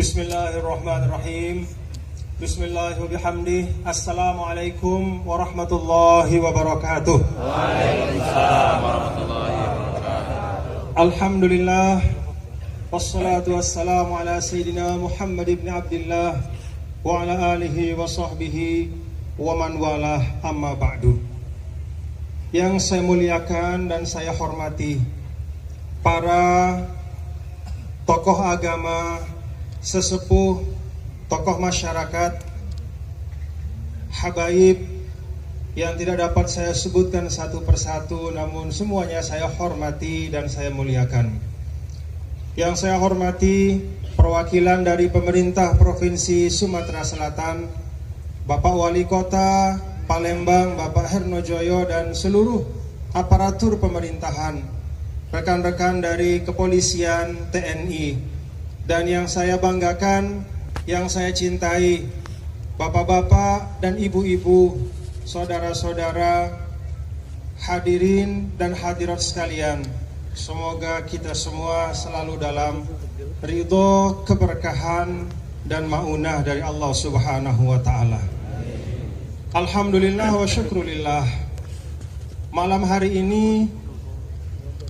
Bismillahirrahmanirrahim. Bismillahirrahmanirrahim. Assalamualaikum warahmatullahi wabarakatuh. Waalaikumsalam warahmatullahi wabarakatuh. Alhamdulillah. Wassalatu wassalamu ala Sayyidina Muhammad ibn Abdillah wa ala alihi wa sahbihi wa man walah, amma ba'du. Yang saya muliakan dan saya hormati para tokoh agama, sesepuh, tokoh masyarakat, habaib yang tidak dapat saya sebutkan satu persatu, namun semuanya saya hormati dan saya muliakan. Yang saya hormati perwakilan dari pemerintah Provinsi Sumatera Selatan, Bapak Wali Kota Palembang, Bapak Hernojoyo, dan seluruh aparatur pemerintahan, rekan-rekan dari kepolisian, TNI, dan yang saya banggakan, yang saya cintai, bapak-bapak dan ibu-ibu, saudara-saudara, hadirin dan hadirat sekalian. Semoga kita semua selalu dalam ridho, keberkahan, dan maunah dari Allah Subhanahu wa Ta'ala. Alhamdulillah wa syukrulillah. Malam hari ini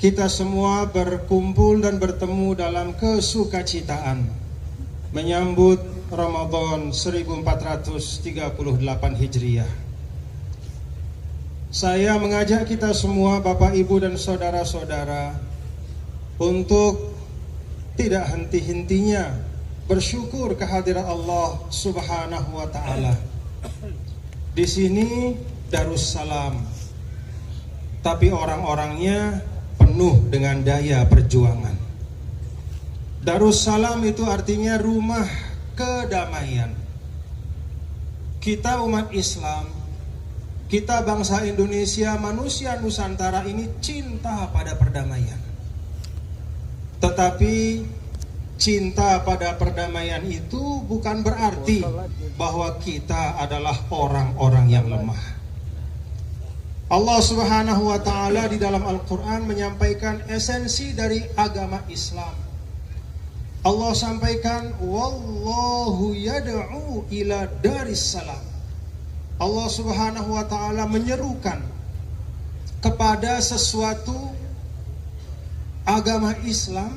kita semua berkumpul dan bertemu dalam kesukacitaan menyambut Ramadan 1438 Hijriah. Saya mengajak kita semua, Bapak, Ibu, dan saudara-saudara, untuk tidak henti-hentinya bersyukur kehadiran Allah Subhanahu wa Ta'ala. Di sini Darussalam, tapi orang-orangnya penuh dengan daya perjuangan. Darussalam itu artinya rumah kedamaian. Kita umat Islam, kita bangsa Indonesia, manusia Nusantara ini cinta pada perdamaian. Tetapi cinta pada perdamaian itu bukan berarti bahwa kita adalah orang-orang yang lemah. Allah Subhanahu wa Ta'ala di dalam Al-Quran menyampaikan esensi dari agama Islam. Allah sampaikan, wallahu yad'u ila darissalam. Allah Subhanahu wa Ta'ala menyerukan kepada sesuatu agama Islam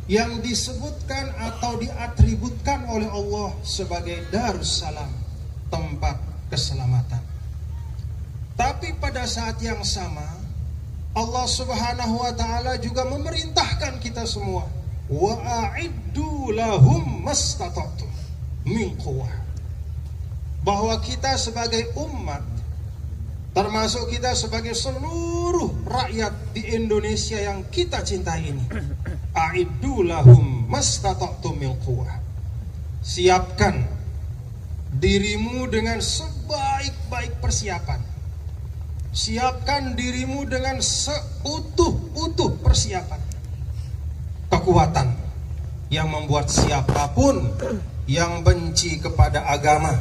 yang disebutkan atau diatributkan oleh Allah sebagai Darussalam, tempat keselamatan. Tapi pada saat yang sama, Allah Subhanahu wa Ta'ala juga memerintahkan kita semua, wa a'iddu lahum mastata'tum min quwwah, bahwa kita sebagai umat, termasuk kita sebagai seluruh rakyat di Indonesia yang kita cintai ini, a'iddu lahum mastata'tum min quwwah, siapkan dirimu dengan sebaik-baik persiapan, siapkan dirimu dengan seutuh-utuh persiapan, kekuatan yang membuat siapapun yang benci kepada agama,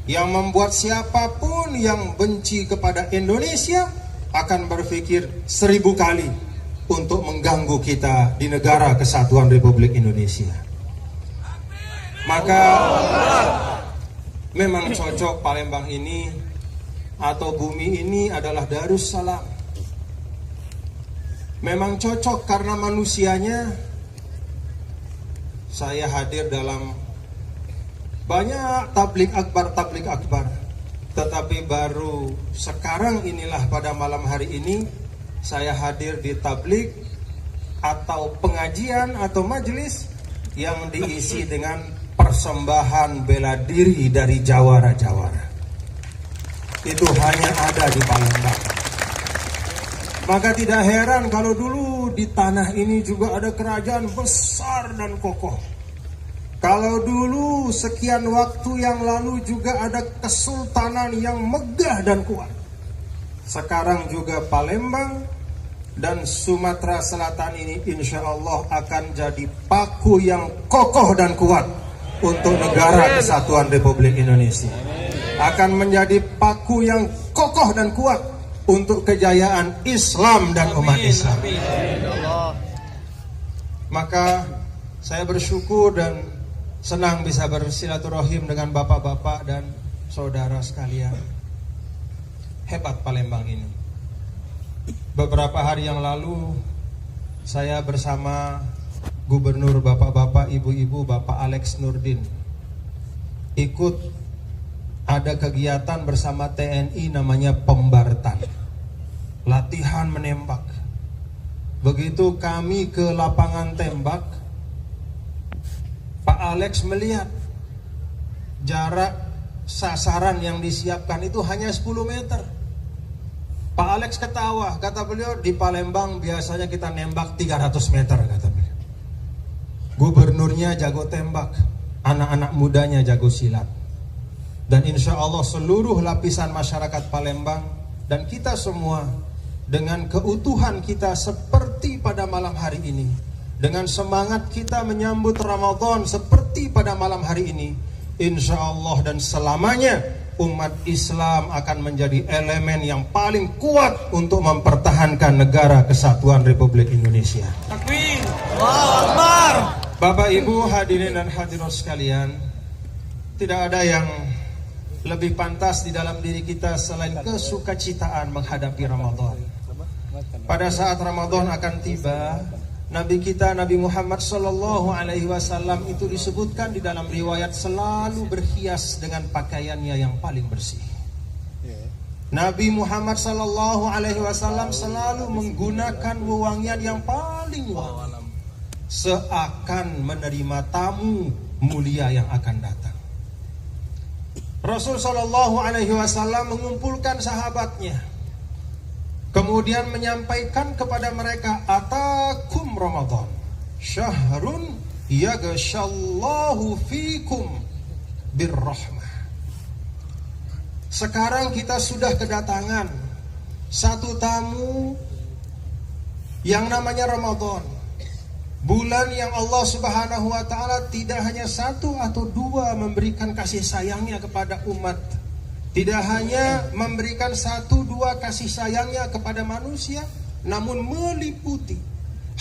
yang membuat siapapun yang benci kepada Indonesia akan berpikir 1000 kali untuk mengganggu kita di negara kesatuan Republik Indonesia. Maka memang cocok Palembang ini atau bumi ini adalah Darussalam. Memang cocok karena manusianya. Saya hadir dalam banyak tablik akbar, tetapi baru sekarang inilah pada malam hari ini saya hadir di tablik atau pengajian atau majelis yang diisi dengan persembahan bela diri dari jawara-jawara. Itu hanya ada di Palembang. Maka tidak heran kalau dulu di tanah ini juga ada kerajaan besar dan kokoh. Kalau dulu sekian waktu yang lalu juga ada kesultanan yang megah dan kuat. Sekarang juga Palembang dan Sumatera Selatan ini insya Allah akan jadi paku yang kokoh dan kuat untuk negara kesatuan Republik Indonesia. Akan menjadi paku yang kokoh dan kuat untuk kejayaan Islam dan umat Islam. Maka saya bersyukur dan senang bisa bersilaturahim dengan bapak-bapak dan saudara sekalian. Hebat Palembang ini. Beberapa hari yang lalu saya bersama Gubernur bapak-bapak, ibu-ibu, Bapak Alex Nurdin ikut ada kegiatan bersama TNI namanya Pembartan, latihan menembak. Begitu kami ke lapangan tembak, Pak Alex melihat jarak sasaran yang disiapkan itu hanya 10 meter. Pak Alex ketawa, kata beliau, di Palembang biasanya kita nembak 300 meter, kata beliau. Gubernurnya jago tembak, anak-anak mudanya jago silat. Dan insya Allah seluruh lapisan masyarakat Palembang dan kita semua dengan keutuhan kita seperti pada malam hari ini, dengan semangat kita menyambut Ramadan seperti pada malam hari ini, insya Allah dan selamanya umat Islam akan menjadi elemen yang paling kuat untuk mempertahankan negara kesatuan Republik Indonesia. Takbir. Allahu Akbar. Bapak Ibu hadirin dan hadirat sekalian, tidak ada yang lebih pantas di dalam diri kita selain kesukacitaan menghadapi Ramadan. Pada saat Ramadan akan tiba, Nabi kita Nabi Muhammad sallallahu alaihi wasallam itu disebutkan di dalam riwayat selalu berhias dengan pakaiannya yang paling bersih. Nabi Muhammad sallallahu alaihi wasallam selalu menggunakan wewangian yang paling wangi, seakan menerima tamu mulia yang akan datang. Rasul sallallahu alaihi wasallam mengumpulkan sahabatnya, kemudian menyampaikan kepada mereka, atakum Ramadan syahrun yaghshallahu fikum birrahmah. Sekarang kita sudah kedatangan satu tamu yang namanya Ramadan, bulan yang Allah Subhanahu wa ta'ala tidak hanya satu atau dua memberikan kasih sayangnya kepada umat, tidak hanya memberikan satu dua kasih sayangnya kepada manusia, namun meliputi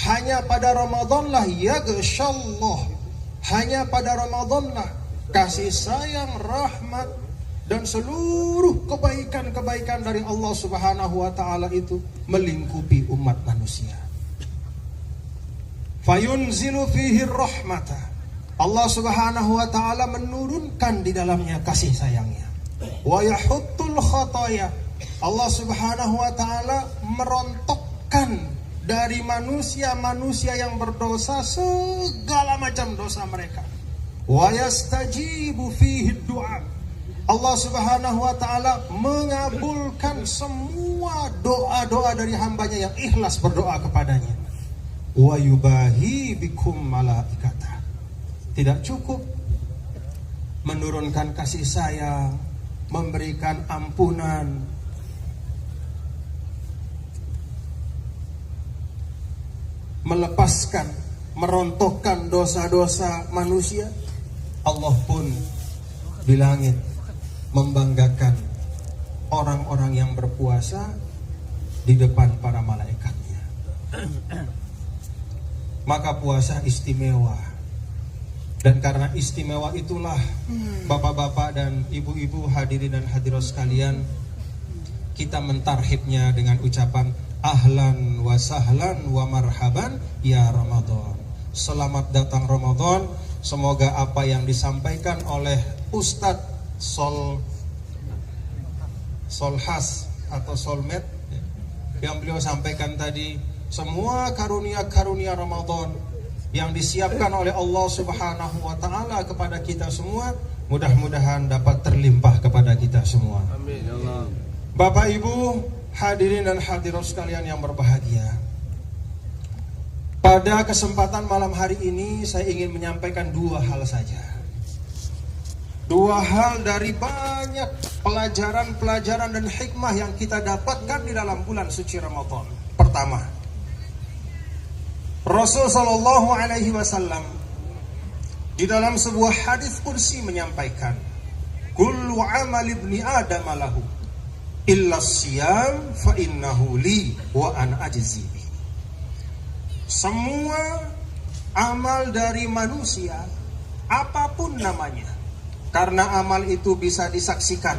hanya pada Ramadanlah yaghshallah, hanya pada Ramadanlah kasih sayang, rahmat dan seluruh kebaikan-kebaikan dari Allah Subhanahu wa ta'ala itu melingkupi umat manusia. Fayunzilu fihi rahmata, Allah Subhanahu wa ta'ala menurunkan di dalamnya kasih sayangnya. Wa yahuttul khataya, Allah Subhanahu wa ta'ala merontokkan dari manusia-manusia yang berdosa segala macam dosa mereka. Wa yastajibu fihi du'a, Allah Subhanahu wa ta'ala mengabulkan semua doa-doa dari hambanya yang ikhlas berdoa kepadanya. Wa yubahi bikum malaikata, tidak cukup menurunkan kasih sayang, memberikan ampunan, melepaskan, merontokkan dosa-dosa manusia, Allah pun di langit membanggakan orang-orang yang berpuasa di depan para malaikatnya. Maka puasa istimewa. Dan karena istimewa itulah bapak-bapak dan ibu-ibu hadirin dan hadirat sekalian, kita mentarhibnya dengan ucapan ahlan wa sahlan wa marhaban ya Ramadan. Selamat datang Ramadan. Semoga apa yang disampaikan oleh Ustadz Solhas atau Solmed yang beliau sampaikan tadi, semua karunia-karunia Ramadan yang disiapkan oleh Allah Subhanahu wa ta'ala kepada kita semua, mudah-mudahan dapat terlimpah kepada kita semua. Amin ya Allah. Bapak Ibu hadirin dan hadirat sekalian yang berbahagia, pada kesempatan malam hari ini saya ingin menyampaikan dua hal saja. Dua hal dari banyak pelajaran-pelajaran dan hikmah yang kita dapatkan di dalam bulan suci Ramadan. Pertama, Rasul sallallahu alaihi wasallam di dalam sebuah hadis qudsi menyampaikan, kullu amal ibni adam lahu illa siyam fa innahu li wa ana ajzi. Semua amal dari manusia apapun namanya. Karena amal itu bisa disaksikan,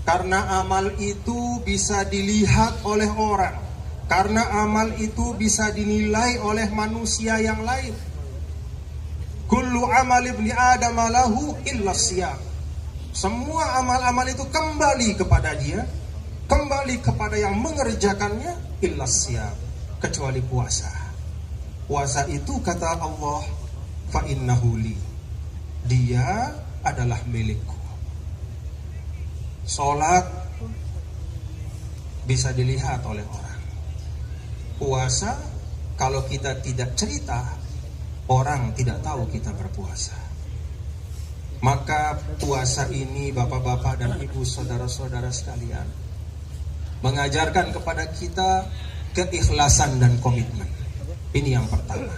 karena amal itu bisa dilihat oleh orang, karena amal itu bisa dinilai oleh manusia yang lain. Kullu amal ibni Adam lahu illa siyam. Semua amal-amal itu kembali kepada dia, kembali kepada yang mengerjakannya, illa siyam, kecuali puasa. Puasa itu kata Allah, fa innahu li, dia adalah milikku. Salat bisa dilihat oleh orang. Puasa, kalau kita tidak cerita, orang tidak tahu kita berpuasa. Maka puasa ini bapak-bapak dan ibu saudara-saudara sekalian mengajarkan kepada kita keikhlasan dan komitmen. Ini yang pertama.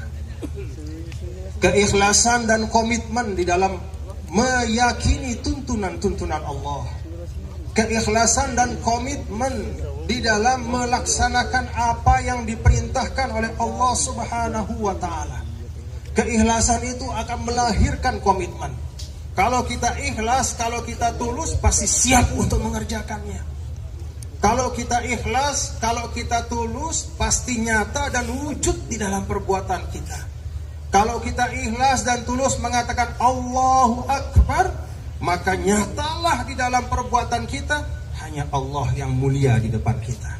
Keikhlasan dan komitmen di dalam meyakini tuntunan-tuntunan Allah. Keikhlasan dan komitmen di dalam melaksanakan apa yang diperintahkan oleh Allah Subhanahu wa ta'ala. Keikhlasan itu akan melahirkan komitmen. Kalau kita ikhlas, kalau kita tulus, pasti siap untuk mengerjakannya. Kalau kita ikhlas, kalau kita tulus, pasti nyata dan wujud di dalam perbuatan kita. Kalau kita ikhlas dan tulus mengatakan Allahu Akbar, maka nyatalah di dalam perbuatan kita hanya Allah yang mulia di depan kita.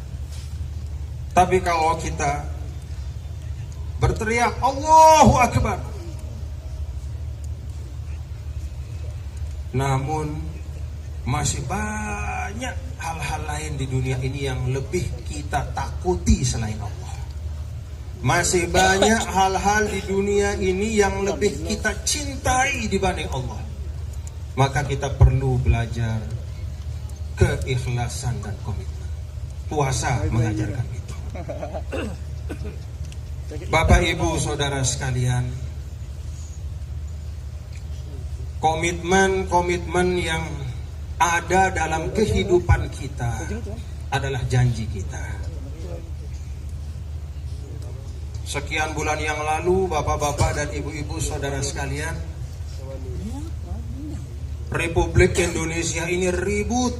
Tapi kalau kita berteriak Allahu Akbar, namun masih banyak hal-hal lain di dunia ini yang lebih kita takuti selain Allah. Masih banyak hal-hal di dunia ini yang lebih kita cintai dibanding Allah. Maka kita perlu belajar keikhlasan dan komitmen. Puasa mengajarkan itu. Bapak, Ibu, Saudara sekalian, komitmen yang ada dalam kehidupan kita adalah janji kita. Sekian bulan yang lalu, bapak-bapak dan ibu-ibu saudara sekalian, Republik Indonesia ini ribut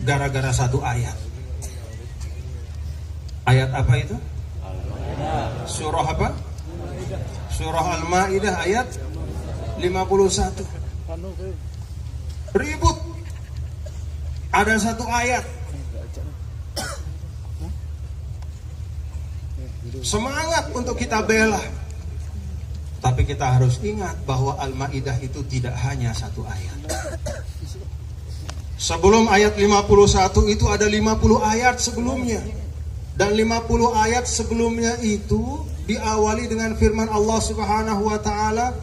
gara-gara satu ayat. Ayat apa itu? Surah apa? Surah Al-Maidah ayat 51. Ribut. Ada satu ayat. Semangat untuk kita bela. Tapi kita harus ingat bahwa Al-Maidah itu tidak hanya satu ayat. Sebelum ayat 51 itu ada 50 ayat sebelumnya. Dan 50 ayat sebelumnya itu diawali dengan firman Allah Subhanahu wa taala,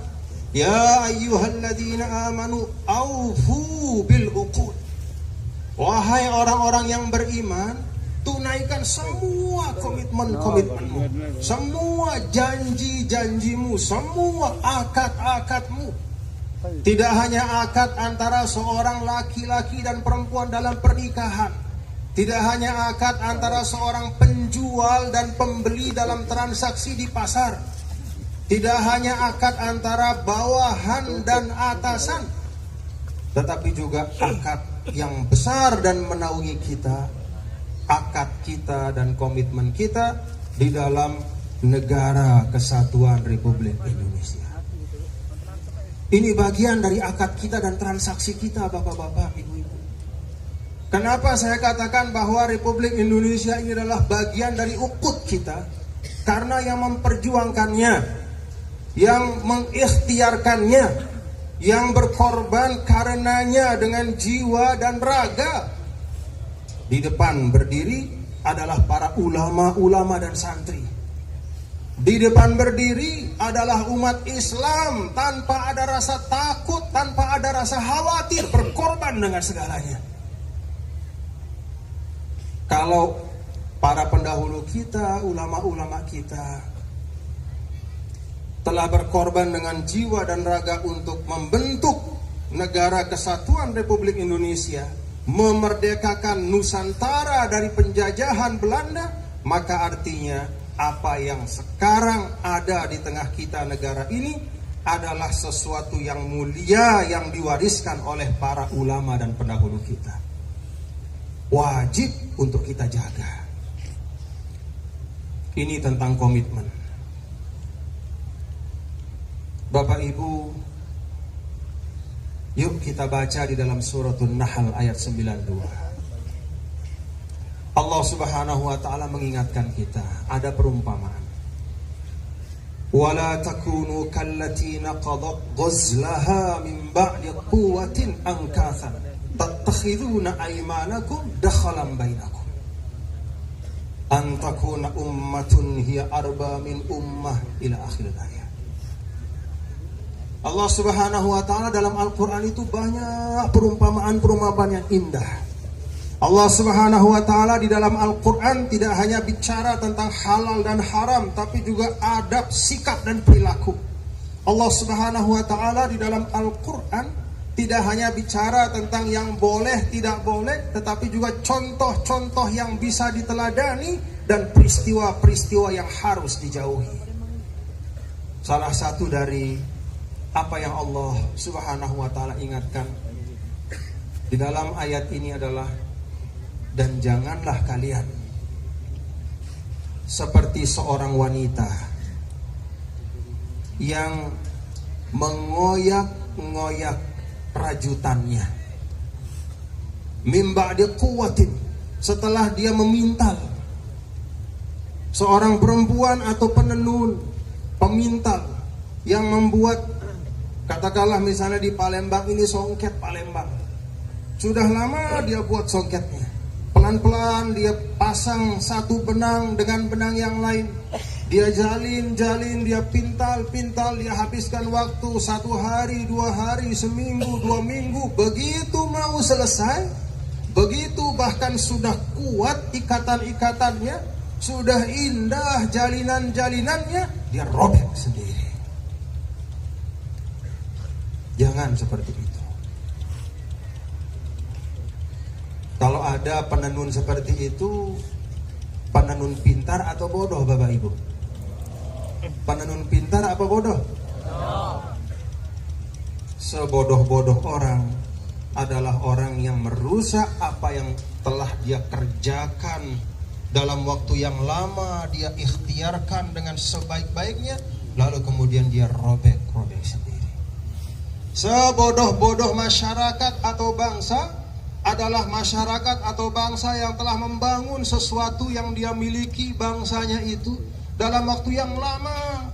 ya ayyuhalladzina amanu aufu bil uqud. Wahai orang-orang yang beriman, tunaikan semua komitmen-komitmenmu, semua janji-janjimu, semua akad-akadmu. Tidak hanya akad antara seorang laki-laki dan perempuan dalam pernikahan, tidak hanya akad antara seorang penjual dan pembeli dalam transaksi di pasar, tidak hanya akad antara bawahan dan atasan, tetapi juga akad yang besar dan menaungi kita, akad kita dan komitmen kita di dalam negara kesatuan Republik Indonesia. Ini bagian dari akad kita dan transaksi kita, bapak-bapak, ibu-ibu. Kenapa saya katakan bahwa Republik Indonesia ini adalah bagian dari ukut kita? Karena yang memperjuangkannya, yang mengikhtiarkannya, yang berkorban karenanya dengan jiwa dan raga, di depan berdiri adalah para ulama-ulama dan santri. Di depan berdiri adalah umat Islam tanpa ada rasa takut, tanpa ada rasa khawatir, berkorban dengan segalanya. Kalau para pendahulu kita, ulama-ulama kita telah berkorban dengan jiwa dan raga untuk membentuk negara kesatuan Republik Indonesia, memerdekakan Nusantara dari penjajahan Belanda, maka artinya apa yang sekarang ada di tengah kita negara ini adalah sesuatu yang mulia yang diwariskan oleh para ulama dan pendahulu kita. Wajib untuk kita jaga. Ini tentang komitmen. Bapak Ibu, yuk kita baca di dalam suratul Nahl ayat 92. Allah Subhanahu wa taala mengingatkan kita, ada perumpamaan. Wala takunu kallati naqadat ghazlaha min ba'di quwwatin ankathan tattakhiduna aymanakum dakhalan bainakum an takuna ummatun hiya arba min ummah ila akhir ayat. Allah Subhanahu wa taala dalam Al-Qur'an itu banyak perumpamaan-perumpamaan yang indah. Allah Subhanahu wa taala di dalam Al-Qur'an tidak hanya bicara tentang halal dan haram, tapi juga adab, sikap dan perilaku. Allah Subhanahu wa taala di dalam Al-Qur'an tidak hanya bicara tentang yang boleh, tidak boleh, tetapi juga contoh-contoh yang bisa diteladani dan peristiwa-peristiwa yang harus dijauhi. Salah satu dari apa yang Allah Subhanahu wa taala ingatkan di dalam ayat ini adalah, dan janganlah kalian seperti seorang wanita yang mengoyak-ngoyak rajutannya min ba'di quwwatin, setelah dia memintal. Seorang perempuan atau penenun, pemintal yang membuat, katakanlah misalnya di Palembang ini songket Palembang. Sudah lama dia buat songketnya. Pelan-pelan dia pasang satu benang dengan benang yang lain. Dia jalin, dia pintal, dia habiskan waktu 1 hari, 2 hari, seminggu, 2 minggu. Begitu mau selesai, begitu bahkan sudah kuat ikatan-ikatannya, sudah indah jalinan-jalinannya, dia robek sendiri. Jangan seperti itu. Kalau ada penenun seperti itu, penenun pintar atau bodoh Bapak Ibu? Penenun pintar apa bodoh? Sebodoh-bodoh orang adalah orang yang merusak apa yang telah dia kerjakan dalam waktu yang lama, dia ikhtiarkan dengan sebaik-baiknya, lalu kemudian dia robek-robek sendiri. Sebodoh-bodoh masyarakat atau bangsa adalah masyarakat atau bangsa yang telah membangun sesuatu yang dia miliki, bangsanya itu dalam waktu yang lama,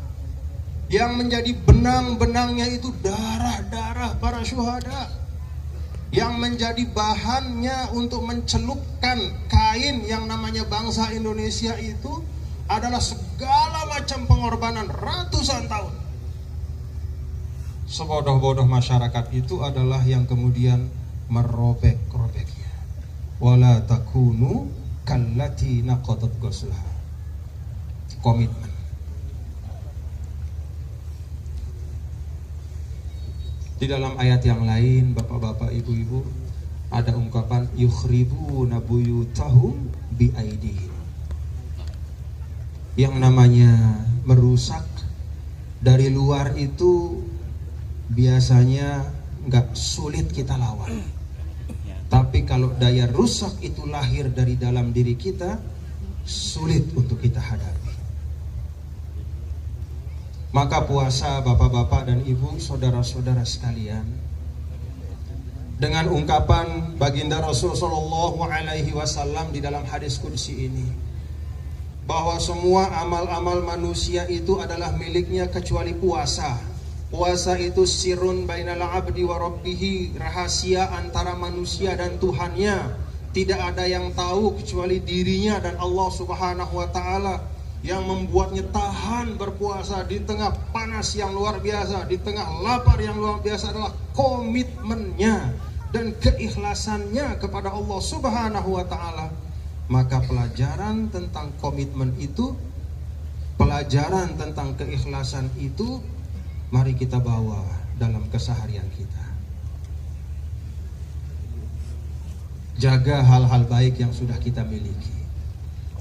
yang menjadi benang-benangnya itu darah-darah para syuhada, yang menjadi bahannya untuk mencelupkan kain yang namanya bangsa Indonesia itu adalah segala macam pengorbanan ratusan tahun. Sebodoh-bodoh masyarakat itu adalah yang kemudian merobek-robeknya. Wala takunu kallati naqadat ghazlaha. Komitmen. Di dalam ayat yang lain, bapak-bapak, ibu-ibu, ada ungkapan yukhribuna buyutahum biaidihim. Yang namanya merusak dari luar itu biasanya nggak sulit kita lawan. Tapi kalau daya rusak itu lahir dari dalam diri kita, sulit untuk kita hadapi. Maka puasa bapak-bapak dan ibu, saudara-saudara sekalian, dengan ungkapan baginda Rasul Shallallahu Alaihi Wasallam di dalam hadis qudsi ini, bahwa semua amal-amal manusia itu adalah miliknya kecuali puasa. Puasa itu sirun bainal abdi wa rabbihi, rahasia antara manusia dan Tuhannya. Tidak ada yang tahu kecuali dirinya dan Allah Subhanahu wa taala, yang membuatnya tahan berpuasa di tengah panas yang luar biasa, di tengah lapar yang luar biasa adalah komitmennya dan keikhlasannya kepada Allah Subhanahu wa taala. Maka pelajaran tentang komitmen itu, pelajaran tentang keikhlasan itu, mari kita bawa dalam keseharian kita. Jaga hal-hal baik yang sudah kita miliki.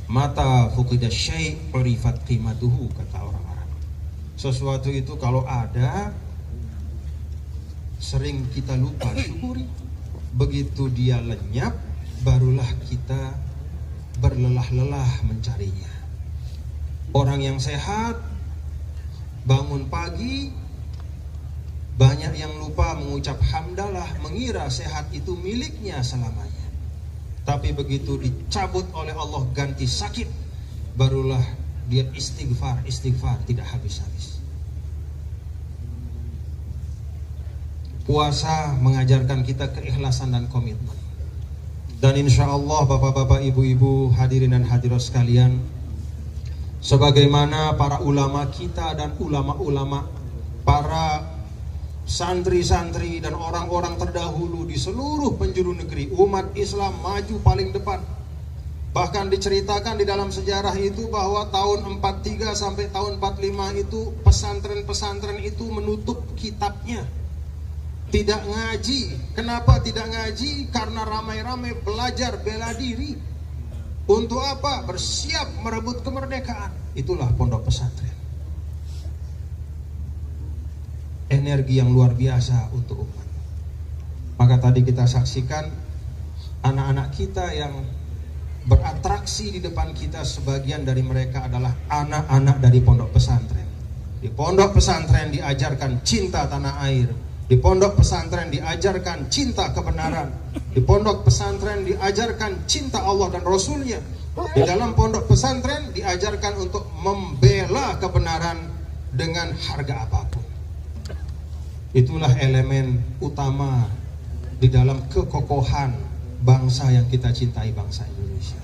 Mata fuqidah syai' urifat qimatuhu, kata orang Arab. Sesuatu itu kalau ada, sering kita lupa syukuri. Begitu dia lenyap, barulah kita berlelah-lelah mencarinya. Orang yang sehat bangun pagi, banyak yang lupa mengucap hamdalah, mengira sehat itu miliknya selamanya. Tapi begitu dicabut oleh Allah ganti sakit, barulah dia istighfar tidak habis-habis. Puasa mengajarkan kita keikhlasan dan komitmen. Dan insya Allah bapak-bapak, ibu-ibu, hadirin dan hadirat sekalian, sebagaimana para ulama kita dan ulama-ulama, para santri-santri dan orang-orang terdahulu di seluruh penjuru negeri, umat Islam maju paling depan. Bahkan diceritakan di dalam sejarah itu bahwa tahun 43 sampai tahun 45 itu pesantren-pesantren itu menutup kitabnya, tidak ngaji. Kenapa tidak ngaji? Karena ramai-ramai belajar bela diri. Untuk apa? Bersiap merebut kemerdekaan. Itulah pondok pesantren. Energi yang luar biasa untuk umat. Maka tadi kita saksikan anak-anak kita yang beratraksi di depan kita, sebagian dari mereka adalah anak-anak dari pondok pesantren. Di pondok pesantren diajarkan cinta tanah air. Di pondok pesantren diajarkan cinta kebenaran. Di pondok pesantren diajarkan cinta Allah dan Rasulnya. Di dalam pondok pesantren diajarkan untuk membela kebenaran dengan harga apapun. Itulah elemen utama di dalam kekokohan bangsa yang kita cintai, bangsa Indonesia.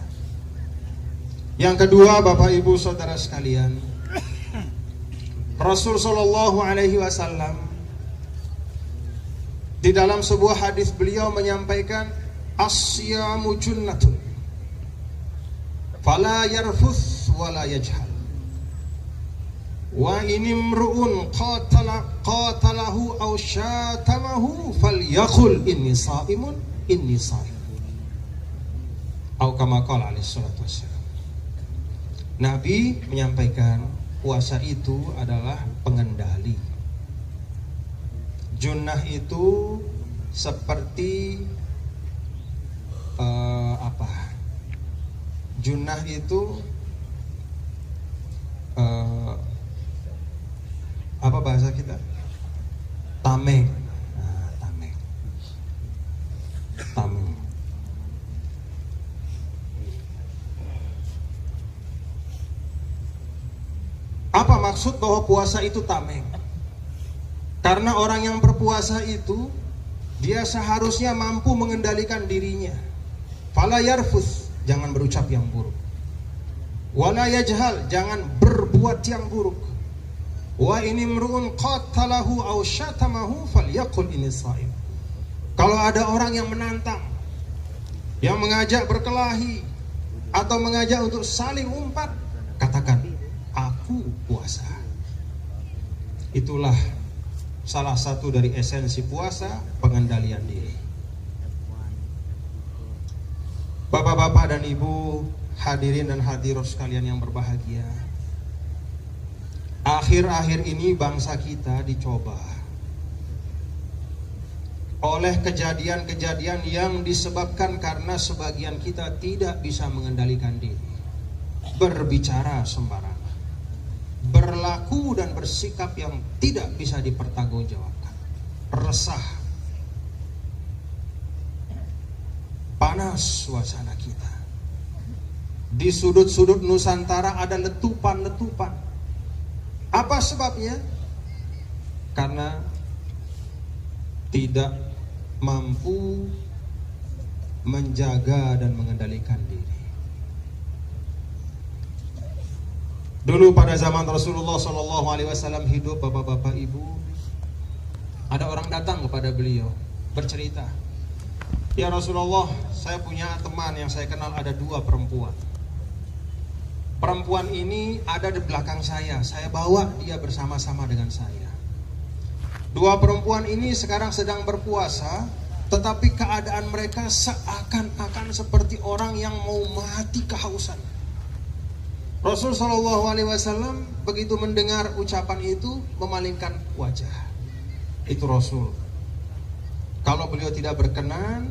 Yang kedua, Bapak Ibu Saudara sekalian, Rasul Shallallahu Alaihi Wasallam di dalam sebuah hadis beliau menyampaikan, as-siyamu junnatun fala yarfuth wala yajhal wa inimru'un qatalahu aw syatamahu falyaqul inni shaimun inni shaim, atau kama qala alaihi salatu wassalam. Nabi menyampaikan puasa itu adalah pengendali. Junnah itu seperti Junnah itu apa bahasa kita? Tameng. Nah, tameng. Apa maksud bahwa puasa itu tameng? Karena orang yang berpuasa itu dia seharusnya mampu mengendalikan dirinya. Fala yarfuth, jangan berucap yang buruk. Wala yajhal, jangan berbuat yang buruk. Wa inimru'un qatalahu aw syatamahu falyaqul inni shaim. Kalau ada orang yang menantang, yang mengajak berkelahi atau mengajak untuk saling umpat, katakan, aku puasa. Itulah salah satu dari esensi puasa, pengendalian diri. Bapak-bapak dan ibu, hadirin dan hadirat sekalian yang berbahagia, akhir-akhir ini bangsa kita dicoba oleh kejadian-kejadian yang disebabkan karena sebagian kita tidak bisa mengendalikan diri, berbicara sembarangan, berlaku dan bersikap yang tidak bisa dipertanggungjawabkan, resah, panas suasana kita. Di sudut-sudut Nusantara ada letupan-letupan. Apa sebabnya? Karena tidak mampu menjaga dan mengendalikan diri. Dulu pada zaman Rasulullah SAW hidup, bapak-bapak ibu, ada orang datang kepada beliau bercerita, ya Rasulullah, saya punya teman yang saya kenal, ada 2 perempuan. Perempuan ini ada di belakang saya bawa dia bersama-sama dengan saya. 2 perempuan ini sekarang sedang berpuasa, tetapi keadaan mereka seakan-akan seperti orang yang mau mati kehausan. Rasul SAW begitu mendengar ucapan itu memalingkan wajah. Itu Rasul. Kalau beliau tidak berkenan,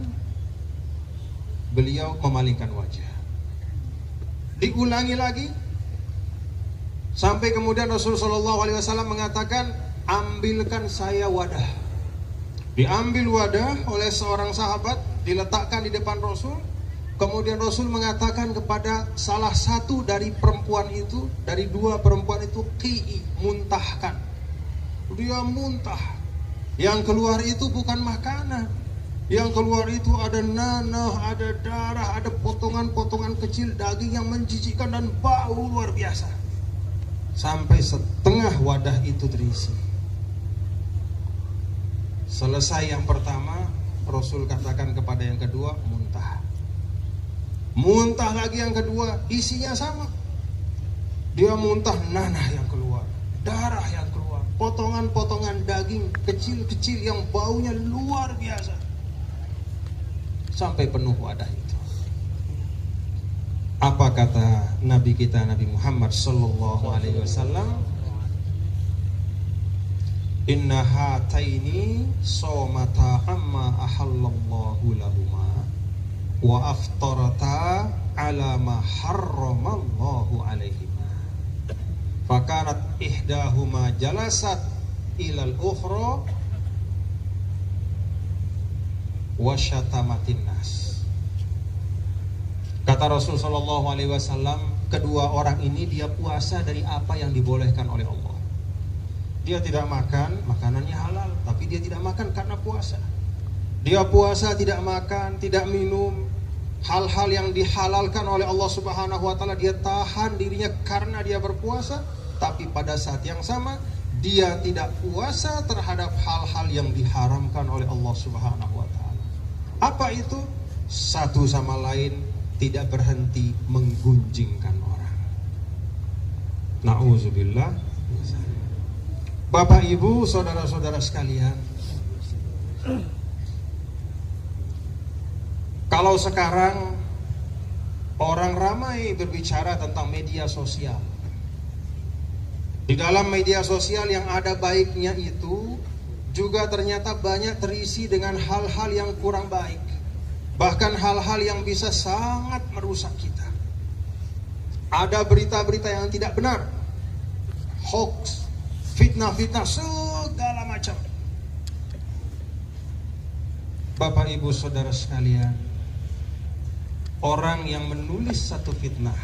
beliau memalingkan wajah. Diulangi lagi, sampai kemudian Rasulullah SAW mengatakan, ambilkan saya wadah. Diambil wadah oleh seorang sahabat, diletakkan di depan Rasul. Kemudian Rasul mengatakan kepada salah satu dari perempuan itu, dari dua perempuan itu, qi'i, muntahkan. Dia muntah. Yang keluar itu bukan makanan. Yang keluar itu ada nanah, ada darah, ada potongan-potongan kecil daging yang menjijikkan dan bau luar biasa. Sampai setengah wadah itu terisi. Selesai yang pertama, Rasul katakan kepada yang kedua, muntah. Muntah lagi yang kedua, isinya sama. Dia muntah, nanah yang keluar, darah yang keluar, potongan-potongan daging kecil-kecil yang baunya luar biasa. Sampai penuh wadah itu. Apa kata Nabi kita, Nabi Muhammad sallallahu alaihi wasallam? Inna hataini somata amma ahallallahu lahuma wa aftarata ala ma harramallahu alaihima. Fakanat ihdahuma jalasat ilal ukhra wasyatamatin nas. Kata Rasul sallallahu alaihi wasallam, kedua orang ini dia puasa dari apa yang dibolehkan oleh Allah. Dia tidak makan, makanannya halal, tapi dia tidak makan karena puasa. Dia puasa tidak makan, tidak minum hal-hal yang dihalalkan oleh Allah Subhanahu wa taala, dia tahan dirinya karena dia berpuasa, tapi pada saat yang sama dia tidak puasa terhadap hal-hal yang diharamkan oleh Allah Subhanahu wa taala. Apa itu? Satu sama lain tidak berhenti menggunjingkan orang. Na'udzubillah. Bapak, Ibu, saudara-saudara sekalian, kalau sekarang orang ramai berbicara tentang media sosial, di dalam media sosial yang ada baiknya itu juga ternyata banyak terisi dengan hal-hal yang kurang baik, bahkan hal-hal yang bisa sangat merusak kita. Ada berita-berita yang tidak benar, hoax, fitnah-fitnah, segala macam. Bapak, Ibu, saudara sekalian, orang yang menulis satu fitnah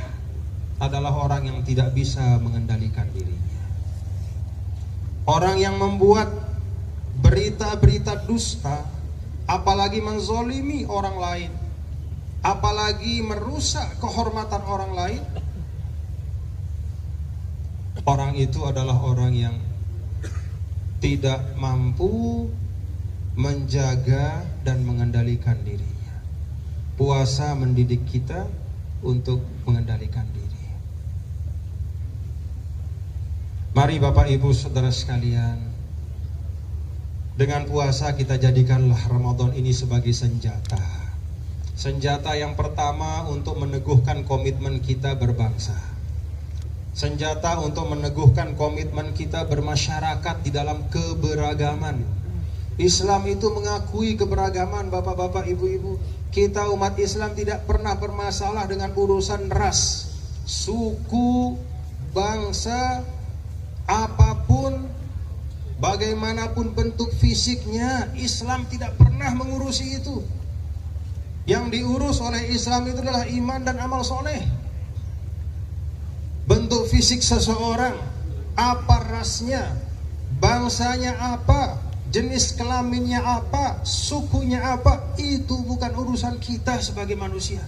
adalah orang yang tidak bisa mengendalikan dirinya. Orang yang membuat berita-berita dusta, apalagi menzolimi orang lain, apalagi merusak kehormatan orang lain, orang itu adalah orang yang tidak mampu menjaga dan mengendalikan dirinya. Puasa mendidik kita untuk mengendalikan diri. Mari Bapak, Ibu, saudara sekalian, dengan puasa kita jadikanlah Ramadan ini sebagai senjata. Senjata yang pertama untuk meneguhkan komitmen kita berbangsa. Senjata untuk meneguhkan komitmen kita bermasyarakat di dalam keberagaman. Islam itu mengakui keberagaman, Bapak-bapak, Ibu-ibu. Kita umat Islam tidak pernah bermasalah dengan urusan ras, suku, bangsa, apapun, bagaimanapun bentuk fisiknya. Islam tidak pernah mengurusi itu. Yang diurus oleh Islam itu adalah iman dan amal soleh. Bentuk fisik seseorang, apa rasnya, bangsanya apa, jenis kelaminnya apa, sukunya apa, itu bukan urusan kita sebagai manusia.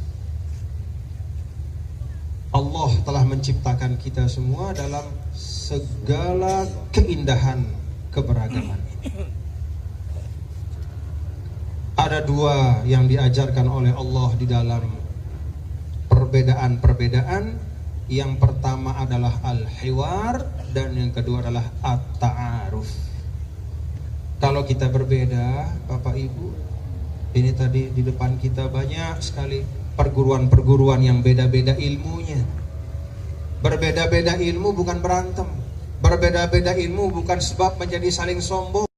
Allah telah menciptakan kita semua dalam segala keindahan keberagaman ini. Ada dua yang diajarkan oleh Allah di dalam perbedaan-perbedaan. Yang pertama adalah al-hiwar dan yang kedua adalah at-ta'aruf. Kalau kita berbeda, Bapak Ibu, ini tadi di depan kita banyak sekali perguruan-perguruan yang beda-beda ilmunya. Berbeda-beda ilmu bukan berantem. Berbeda-beda ilmu bukan sebab menjadi saling sombong.